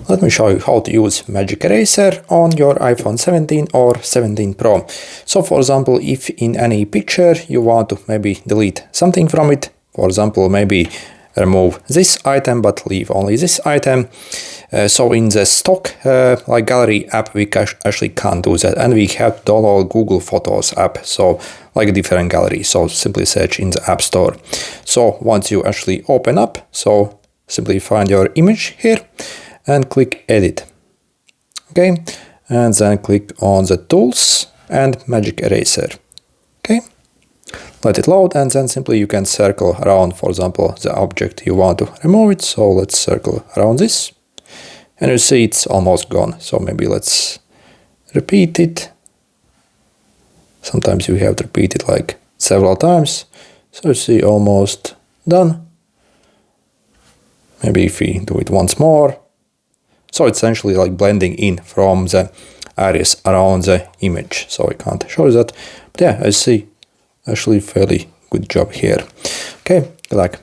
Let me show you how to use Magic Eraser on your iPhone 17 or 17 Pro. So for example, if in any picture you want to maybe delete something from it, for example, maybe remove this item but leave only this item. So in the stock like gallery app, we actually can't do that, and we have to download Google Photos app, so like a different gallery. So simply search in the App Store. So once you actually open up, so simply find your image here and click Edit. Okay, and then click on the Tools and Magic Eraser. Okay, let it load, and then simply you can circle around, for example, the object you want to remove it. So let's circle around this, and you see it's almost gone. So maybe let's repeat it. Sometimes you have to repeat it like several times. So you see almost done. Maybe if we do it once more. So it's essentially like blending in from the areas around the image. So I can't show you that. But yeah, I see actually fairly good job here. Okay, good luck.